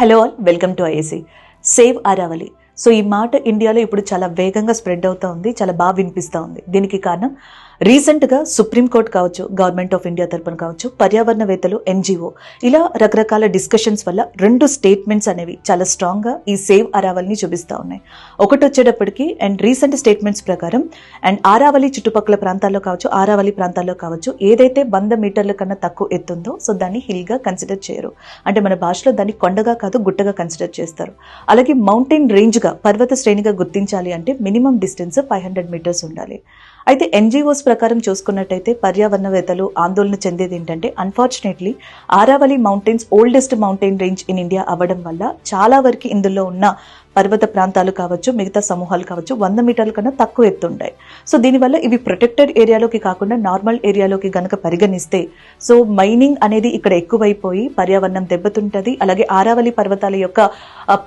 Hello all, welcome to IAC. Save Aravalli. So ఈ మాట ఇండియాలో ఇప్పుడు చాలా వేగంగా స్ప్రెడ్ అవుతూ ఉంది, చాలా బాగా వినిపిస్తూ ఉంది. దీనికి కారణం రీసెంట్గా సుప్రీంకోర్టు కావచ్చు, గవర్నమెంట్ ఆఫ్ ఇండియా తరపున కావచ్చు, పర్యావరణవేత్తలు, ఎన్జిఓ ఇలా రకరకాల డిస్కషన్స్ వల్ల రెండు స్టేట్మెంట్స్ అనేవి చాలా స్ట్రాంగ్గా ఈ సేవ్ అరావళిని చూపిస్తూ ఉన్నాయి. ఒకటి వచ్చేటప్పటికి అండ్ రీసెంట్ స్టేట్మెంట్స్ ప్రకారం అండ్ ఆరావళి చుట్టుపక్కల ప్రాంతాల్లో కావచ్చు, ఆరావళి ప్రాంతాల్లో కావచ్చు, ఏదైతే 100 మీటర్ల కన్నా తక్కువ ఎత్తుందో సో దాన్ని హిల్గా కన్సిడర్ చేయరు. అంటే మన భాషలో దాన్ని కొండగా కాదు గుట్టగా కన్సిడర్ చేస్తారు. అలాగే మౌంటైన్ రేంజ్గా, పర్వత శ్రేణిగా గుర్తించాలి అంటే మినిమం డిస్టెన్స్ 500 మీటర్స్ ఉండాలి. అయితే ఎన్జిఓస్ ప్రకారం చూసుకున్నట్టయితే పర్యావరణవేత్తలు ఆందోళన చెందేది ఏంటంటే unfortunately Aravalli mountains oldest mountain range in India అవ్వడం వల్ల చాలా వరకు ఇందులో ఉన్న పర్వత ప్రాంతాలు కావచ్చు, మిగతా సమూహాలు కావచ్చు 100 మీటర్ల కన్నా తక్కువ ఎత్తుంటాయి. సో దీనివల్ల ఇవి ప్రొటెక్టెడ్ ఏరియాలోకి కాకుండా నార్మల్ ఏరియాలోకి గనక పరిగణిస్తే సో మైనింగ్ అనేది ఇక్కడ ఎక్కువైపోయి పర్యావరణం దెబ్బతింటది, అలాగే ఆరావళి పర్వతాల యొక్క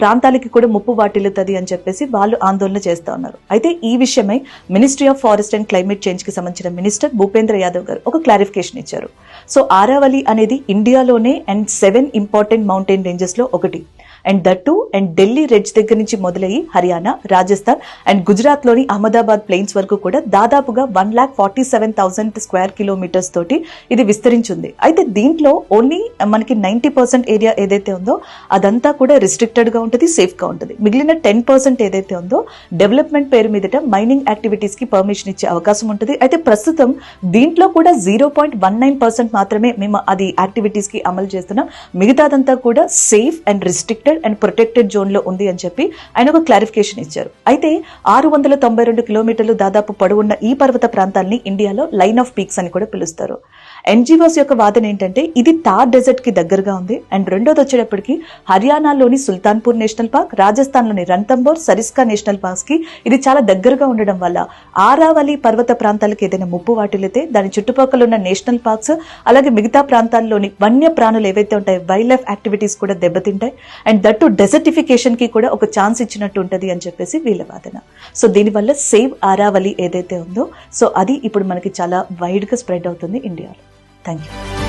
ప్రాంతాలకి కూడా ముప్పు వాటిల్లుతుంది అని చెప్పేసి వాళ్ళు ఆందోళన చేస్తూ ఉన్నారు. అయితే ఈ విషయమై ministry of forest and climate change కి సంబంధించిన మినిస్టర్ భూపేంద్ర యాదవ్ గారు ఒక క్లారిఫికేషన్ ఇచ్చారు. సో ఆరావళి అనేది ఇండియాలోనే అండ్ 7 ఇంపార్టెంట్ మౌంటైన్ రేంజెస్ లో ఒకటి. అండ్ దట్టు అండ్ ఢిల్లీ రెడ్జ్ దగ్గర నుంచి మొదలయ్యి హర్యానా, రాజస్థాన్ అండ్ గుజరాత్ లోని అహ్మదాబాద్ ప్లెయిన్స్ వరకు కూడా దాదాపుగా 1,47,000 స్క్వేర్ కిలోమీటర్స్ తోటి ఇది విస్తరించింది. అయితే దీంట్లో ఓన్లీ మనకి 90% ఏరియా ఏదైతే ఉందో అదంతా కూడా రిస్ట్రిక్టెడ్ గా ఉంటుంది, సేఫ్ గా ఉంటుంది. మిగిలిన 10% ఏదైతే ఉందో డెవలప్మెంట్ పేరు మీదట మైనింగ్ యాక్టివిటీస్ కి పర్మిషన్ ఇచ్చే అవకాశం ఉంటుంది. అయితే ప్రస్తుతం దీంట్లో కూడా 0.19% మాత్రమే మేము అది యాక్టివిటీస్ కి అమలు చేస్తున్నాం. మిగతాదంతా కూడా safe and restricted and protected zone లో ఉంది అని చెప్పి ఆయన ఒక క్లారిఫికేషన్ ఇచ్చారు. అయితే 692 కిలోమీటర్లు దాదాపు పొడవున్న ఈ పర్వత ప్రాంతాన్ని ఇండియాలో లైన్ ఆఫ్ పీక్స్ అని కూడా పిలుస్తారు. ఎన్జిఓస్ యొక్క వాదన ఏంటంటే ఇది థార్ డెజర్ట్ కి దగ్గరగా ఉంది. అండ్ రెండోది వచ్చేటప్పటికి హర్యానాలోని సుల్తాన్పూర్ నేషనల్ పార్క్, రాజస్థాన్లోని రణతంబోర్, సరిస్కా నేషనల్ పార్క్స్ కి ఇది చాలా దగ్గరగా ఉండడం వల్ల ఆరావళి పర్వత ప్రాంతాలకు ఏదైనా ముప్పు వాటిల్లితే దాని చుట్టుపక్కల ఉన్న నేషనల్ పార్క్స్ అలాగే మిగతా ప్రాంతాల్లోని వన్య ప్రాణులు ఏవైతే ఉంటాయో వైల్డ్ లైఫ్ యాక్టివిటీస్ కూడా దెబ్బతింటాయి. అండ్ దట్టు డెజర్టిఫికేషన్ కి కూడా ఒక ఛాన్స్ ఇచ్చినట్టు ఉంటది అని చెప్పేసి వీళ్ళ వాదన. సో దీనివల్ల సేవ్ ఆరావళి ఏదైతే ఉందో సో అది ఇప్పుడు మనకి చాలా వైడ్ గా స్ప్రెడ్ అవుతుంది ఇండియాలో. Thank you.